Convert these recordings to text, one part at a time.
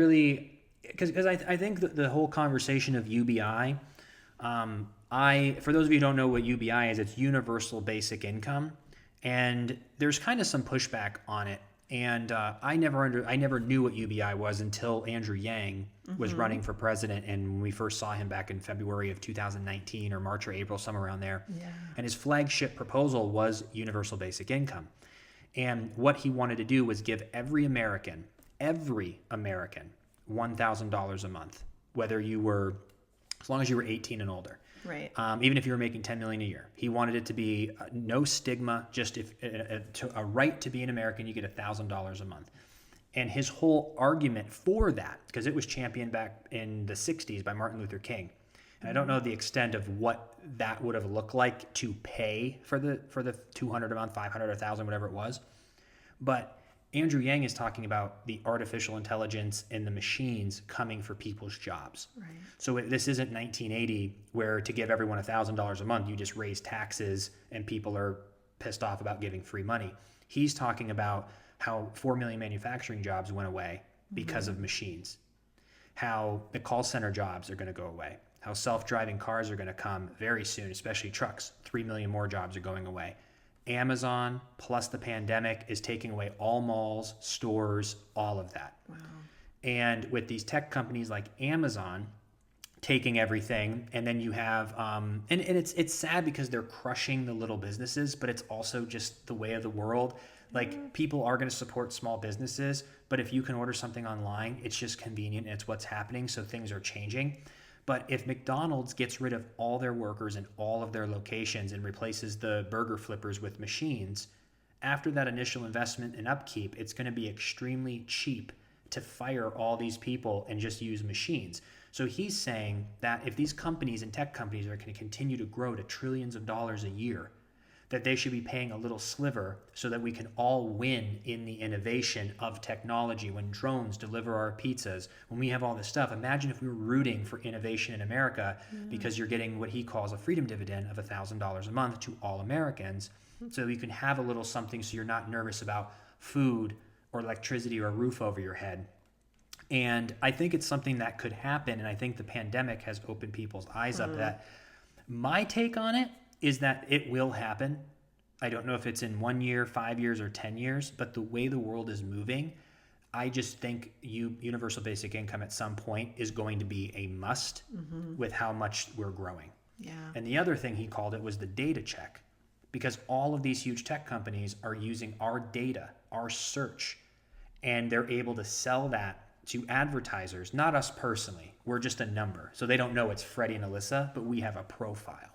Really, because I think that the whole conversation of UBI, for those of you who don't know what UBI is, it's universal basic income, and there's kind of some pushback on it. And I never knew what UBI was until Andrew Yang was running for president, and when we first saw him back in February of 2019 or March or April, somewhere around there. Yeah. And his flagship proposal was universal basic income. And what he wanted to do was give every American, $1,000 a month, whether you were, as long as you were 18 and older. Right. Even if you were making $10 million a year. He wanted it to be no stigma, just if a right to be an American, you get $1,000 a month. And his whole argument for that, because it was championed back in the 60s by Martin Luther King. And I don't know the extent of what that would have looked like to pay for the $200 a month, $500, $1,000, whatever it was. But Andrew Yang is talking about the artificial intelligence and the machines coming for people's jobs. Right. So this isn't 1980 where to give everyone $1,000 a month, you just raise taxes and people are pissed off about giving free money. He's talking about how 4 million manufacturing jobs went away because of machines, how the call center jobs are going to go away, how self-driving cars are going to come very soon, especially trucks. 3 million more jobs are going away. Amazon plus the pandemic is taking away all malls, stores, all of that. Wow. And with these tech companies like Amazon taking everything, and then you have, and it's sad because they're crushing the little businesses, but it's also just the way of the world. Like, people are going to support small businesses, but if you can order something online, it's just convenient and it's what's happening. So things are changing. But if McDonald's gets rid of all their workers in all of their locations and replaces the burger flippers with machines, after that initial investment and upkeep, it's going to be extremely cheap to fire all these people and just use machines. So he's saying that if these companies and tech companies are going to continue to grow to trillions of dollars a year, that they should be paying a little sliver so that we can all win in the innovation of technology. When drones deliver our pizzas, when we have all this stuff, imagine if we were rooting for innovation in America because you're getting what he calls a freedom dividend of $1,000 a month to all Americans. So you can have a little something so you're not nervous about food or electricity or a roof over your head. And I think it's something that could happen, and I think the pandemic has opened people's eyes up. That my take on it is that it will happen. I don't know if it's in 1 year, 5 years, or 10 years, but the way the world is moving, I just think universal basic income at some point is going to be a must with how much we're growing. Yeah. And the other thing he called it was the data check, because all of these huge tech companies are using our data, our search, and they're able to sell that to advertisers, not us personally. We're just a number. So they don't know it's Freddie and Alyssa, but we have a profile.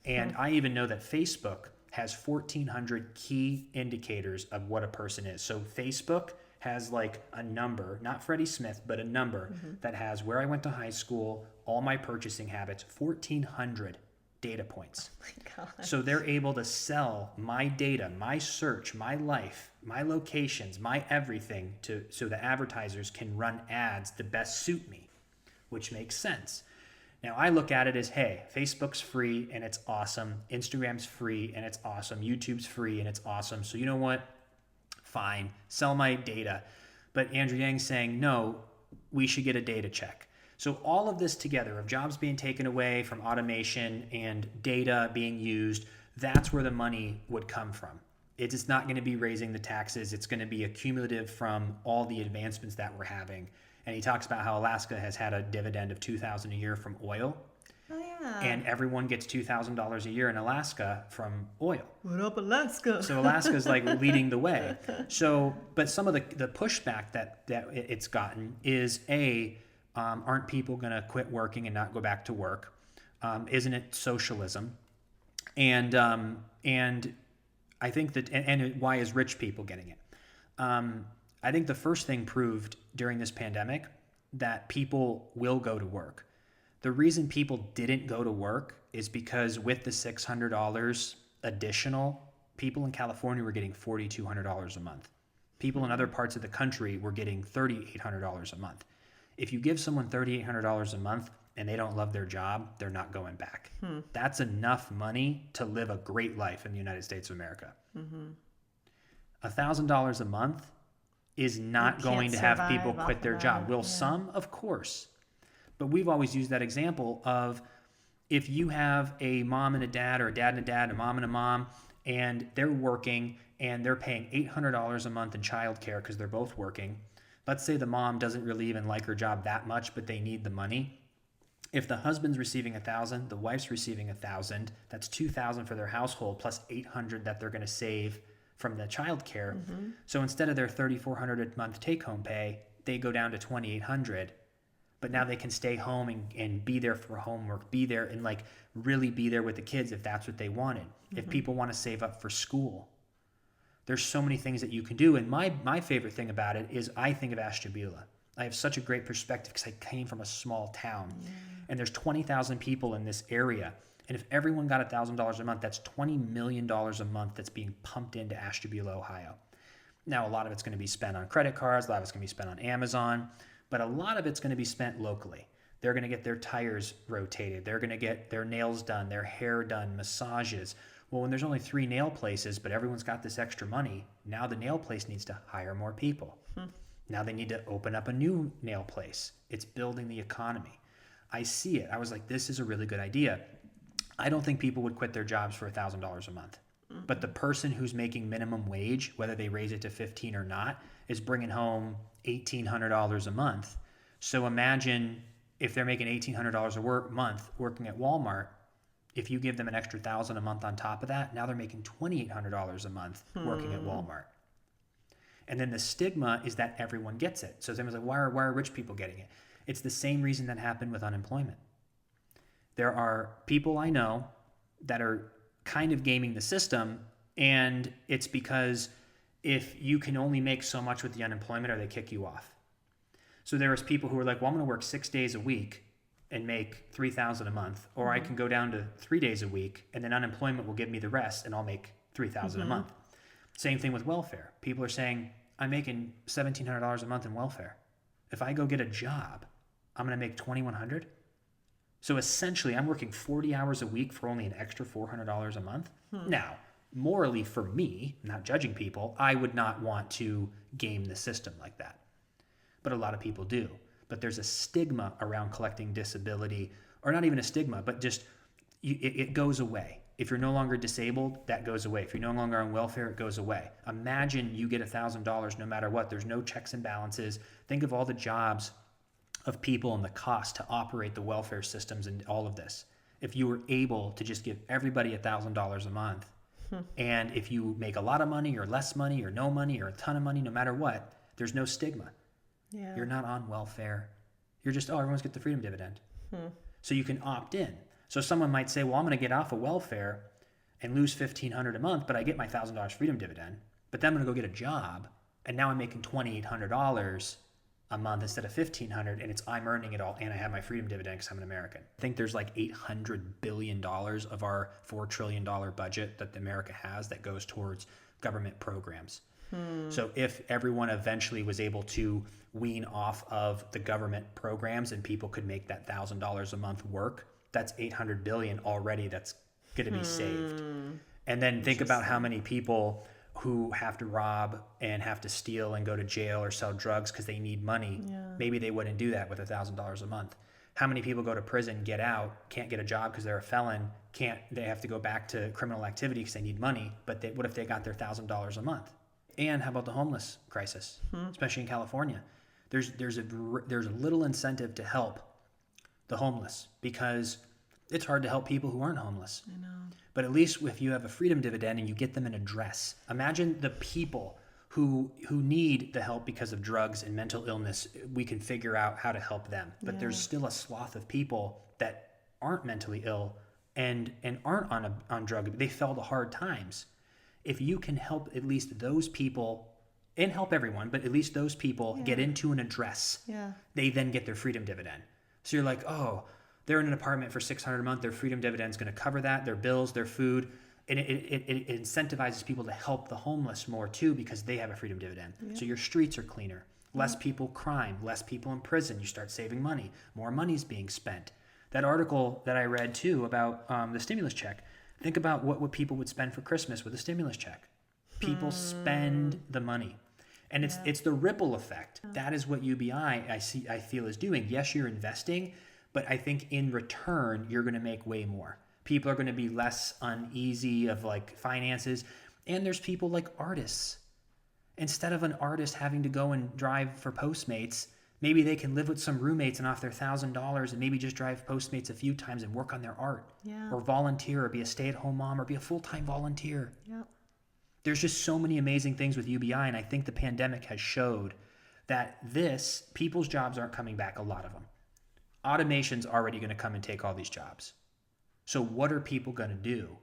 And I even know that Facebook has 1,400 key indicators of what a person is. So Facebook has like a number, not Freddie Smith, but a number that has where I went to high school, all my purchasing habits, 1,400 data points. Oh my God. So they're able to sell my data, my search, my life, my locations, my everything so the advertisers can run ads that best suit me, which makes sense. Now, I look at it as, hey, Facebook's free and it's awesome. Instagram's free and it's awesome. YouTube's free and it's awesome. So you know what? Fine, sell my data. But Andrew Yang's saying, no, we should get a data check. So all of this together, of jobs being taken away from automation and data being used, that's where the money would come from. It's not going to be raising the taxes. It's going to be accumulative from all the advancements that we're having. And he talks about how Alaska has had a dividend of $2,000 a year from oil. Oh, yeah. And everyone gets $2,000 a year in Alaska from oil. What up, Alaska? So Alaska's like leading the way. So, but some of the pushback that it's gotten is aren't people going to quit working and not go back to work? Isn't it socialism? And I think that, and why is rich people getting it? I think the first thing proved during this pandemic that people will go to work. The reason people didn't go to work is because with the $600 additional, people in California were getting $4,200 a month. People in other parts of the country were getting $3,800 a month. If you give someone $3,800 a month and they don't love their job, they're not going back. That's enough money to live a great life in the United States of America. $1,000 a month is not You going can't to have people survive quit off their of job. that, Will yeah. some? Of course. But we've always used that example of if you have a mom and a dad, or a dad and a dad, a mom and a mom, and they're working and they're paying $800 a month in childcare because they're both working. Let's say the mom doesn't really even like her job that much, but they need the money. If the husband's receiving $1,000, the wife's receiving $1,000, that's $2,000 for their household plus $800 that they're going to save from the childcare. So instead of their $3,400 a month take-home pay, they go down to $2,800. But now they can stay home and be there for homework, be there and like really be there with the kids if that's what they wanted. If people want to save up for school, there's so many things that you can do. And my favorite thing about it is I think of Ashtabula. I have such a great perspective because I came from a small town and there's 20,000 people in this area. And if everyone got $1,000 a month, that's $20 million a month that's being pumped into Ashtabula, Ohio. Now, a lot of it's going to be spent on credit cards. A lot of it's going to be spent on Amazon. But a lot of it's going to be spent locally. They're going to get their tires rotated. They're going to get their nails done, their hair done, massages. Well, when there's only 3 nail places, but everyone's got this extra money, now the nail place needs to hire more people. Now they need to open up a new nail place. It's building the economy. I see it. I was like, this is a really good idea. I don't think people would quit their jobs for $1,000 a month. But the person who's making minimum wage, whether they raise it to 15 or not, is bringing home $1,800 a month. So imagine if they're making $1,800 a month working at Walmart, if you give them an extra $1,000 a month on top of that, now they're making $2,800 a month working at Walmart. And then the stigma is that everyone gets it. So someone's like, why are rich people getting it? It's the same reason that happened with unemployment. There are people I know that are kind of gaming the system, and it's because if you can only make so much with the unemployment or they kick you off. So there was people who were like, well, I'm going to work 6 days a week and make $3,000 a month, or I can go down to 3 days a week and then unemployment will give me the rest and I'll make $3,000 a month. Same thing with welfare. People are saying, I'm making $1,700 a month in welfare. If I go get a job, I'm going to make $2,100. So essentially, I'm working 40 hours a week for only an extra $400 a month. Now, morally for me, not judging people, I would not want to game the system like that. But a lot of people do. But there's a stigma around collecting disability, or not even a stigma, but just it goes away. If you're no longer disabled, that goes away. If you're no longer on welfare, it goes away. Imagine you get $1,000 no matter what. There's no checks and balances. Think of all the jobs of people and the cost to operate the welfare systems and all of this. If you were able to just give everybody $1,000 a month, and if you make a lot of money or less money or no money or a ton of money, no matter what, there's no stigma. Yeah. You're not on welfare. You're just, everyone's got the freedom dividend. So you can opt in. So someone might say, well, I'm going to get off of welfare and lose $1,500 a month, but I get my $1,000 freedom dividend. But then I'm going to go get a job, and now I'm making $2,800 a month instead of $1,500, and I'm earning it all, and I have my freedom dividend because I'm an American. I think there's like $800 billion of our $4 trillion budget that America has that goes towards government programs. So if everyone eventually was able to wean off of the government programs and people could make that $1,000 a month work, that's $800 billion already that's going to be saved. And then think about how many people who have to rob and have to steal and go to jail or sell drugs because they need money. Maybe they wouldn't do that with $1,000 a month. How many people go to prison, get out, can't get a job because they're a felon, they have to go back to criminal activity because they need money, but what if they got their $1,000 a month? And how about the homeless crisis, especially in California? There's a little incentive to help the homeless because it's hard to help people who aren't homeless. I know. But at least if you have a freedom dividend and you get them an address, imagine the people who need the help because of drugs and mental illness. We can figure out how to help them. But there's still a swath of people that aren't mentally ill and aren't on drug. They fell to hard times. If you can help at least those people, and help everyone, but at least those people get into an address, they then get their freedom dividend. So you're like, oh, they're in an apartment for $600 a month. Their freedom dividend is going to cover that, their bills, their food. And it incentivizes people to help the homeless more too because they have a freedom dividend. So your streets are cleaner, less people crime, less people in prison. You start saving money. More money's being spent. That article that I read too about the stimulus check, think about what people would spend for Christmas with a stimulus check. People spend the money. And it's the ripple effect. That is what UBI I feel is doing. Yes, you're investing, but I think in return you're going to make way more. People are going to be less uneasy of like finances, and there's people like artists. Instead of an artist having to go and drive for Postmates, maybe they can live with some roommates and off their $1,000 and maybe just drive Postmates a few times and work on their art. Yeah. Or volunteer or be a stay-at-home mom or be a full-time volunteer. Yep. There's just so many amazing things with UBI, and I think the pandemic has showed that people's jobs aren't coming back, a lot of them. Automation's already going to come and take all these jobs. So what are people going to do?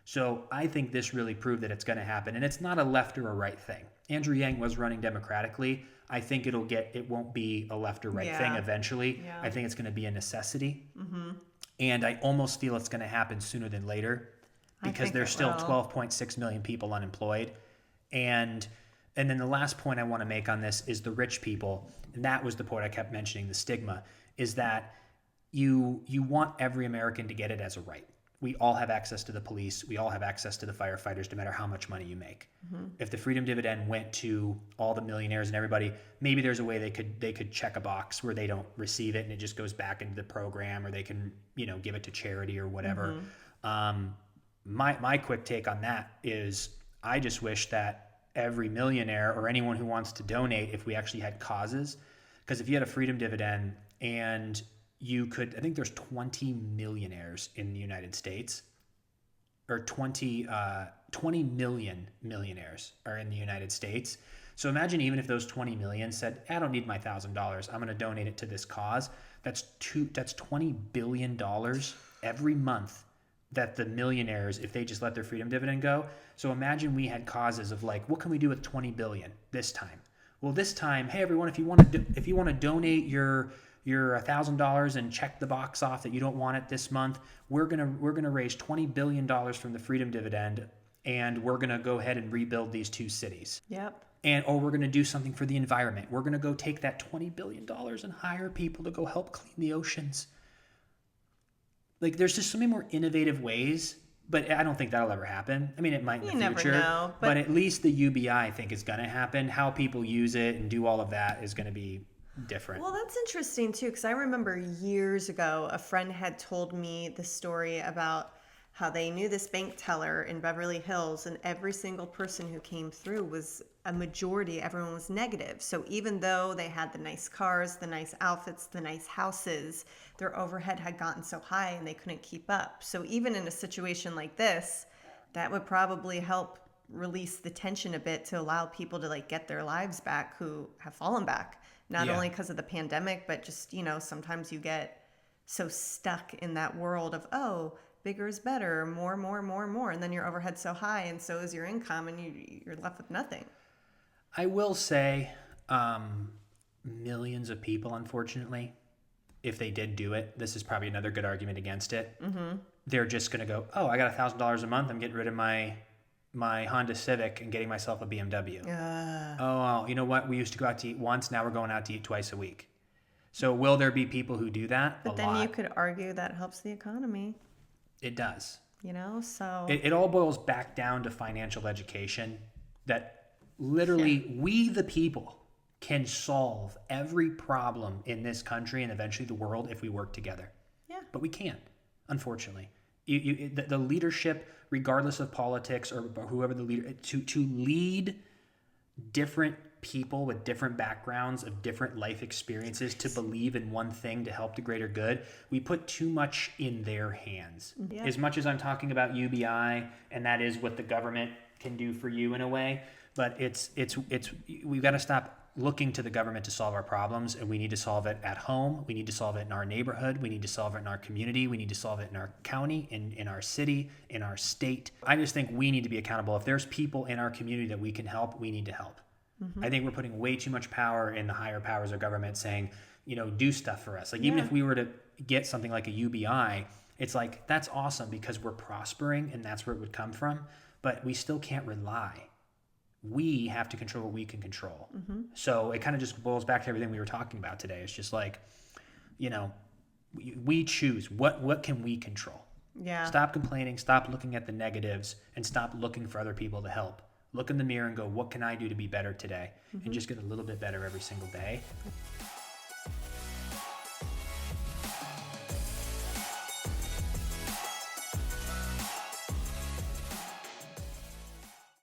So I think this really proved that it's going to happen, and it's not a left or a right thing. Andrew Yang was running democratically. I think it won't be a left or right thing eventually. Yeah. I think it's going to be a necessity. Mm-hmm. And I almost feel it's going to happen sooner than later because there's still 12.6 million people unemployed. And then the last point I want to make on this is the rich people. And that was the point I kept mentioning, the stigma, is that you want every American to get it as a right. We all have access to the police. We all have access to the firefighters, no matter how much money you make. Mm-hmm. If the freedom dividend went to all the millionaires and everybody, maybe there's a way they could check a box where they don't receive it and it just goes back into the program, or they can give it to charity or whatever. Mm-hmm. My quick take on that is I just wish that every millionaire or anyone who wants to donate, if we actually had causes, because if you had a freedom dividend and I think there's 20 millionaires in the United States, or 20 million millionaires are in the United States. So imagine even if those 20 million said, I don't need my $1,000, I'm going to donate it to this cause. That's $20 billion every month that the millionaires, if they just let their freedom dividend go. So imagine we had causes of like, what can we do with 20 billion this time? Well, this time, hey everyone, if you want to donate your $1,000 and check the box off that you don't want it this month, we're gonna raise $20 billion from the freedom dividend, and we're gonna go ahead and rebuild these 2 cities. Yep. Or we're gonna do something for the environment. We're gonna go take that $20 billion and hire people to go help clean the oceans. Like, there's just so many more innovative ways, but I don't think that'll ever happen. I mean, it might in the future, never know, but at least the UBI I think is gonna happen. How people use it and do all of that is gonna be different. Well, that's interesting too, because I remember years ago a friend had told me the story about how they knew this bank teller in Beverly Hills, and every single person who came through was a majority, everyone was negative. So even though they had the nice cars, the nice outfits, the nice houses, their overhead had gotten so high and they couldn't keep up. So even in a situation like this, that would probably help release the tension a bit to allow people to like get their lives back who have fallen back. Not only because of the pandemic, but just, sometimes you get so stuck in that world of, bigger is better, more. And then your overhead's so high and so is your income, and you're left with nothing. I will say millions of people, unfortunately, if they did do it, this is probably another good argument against it. Mm-hmm. They're just going to go, I got $1,000 a month. I'm getting rid of my Honda Civic and getting myself a BMW. You know what? We used to go out to eat once. Now we're going out to eat twice a week. So will there be people who do that? But then you could argue that helps the economy. It does. So. It all boils back down to financial education, that literally we, the people, can solve every problem in this country and eventually the world if we work together. Yeah. But we can't, unfortunately. The leadership, regardless of politics or whoever the leader, to lead different people with different backgrounds of different life experiences to believe in one thing to help the greater good, we put too much in their hands. Yeah. As much as I'm talking about UBI, and that is what the government can do for you in a way, but it's we've got to stop looking to the government to solve our problems, and we need to solve it at home. We need to solve it in our neighborhood. We need to solve it in our community. We need to solve it in our county, in our city, in our state. I just think we need to be accountable. If there's people in our community that we can help, we need to help. Mm-hmm. I think we're putting way too much power in the higher powers of government saying, do stuff for us. Like, even if we were to get something like a UBI, it's like, that's awesome because we're prospering and that's where it would come from, but we still can't rely. We have to control what we can control. Mm-hmm. So it kind of just boils back to everything we were talking about today. It's just like, we choose what can we control. Yeah. Stop complaining, stop looking at the negatives, and stop looking for other people to help. look in the mirror and go, what can I do to be better today? And just get a little bit better every single day.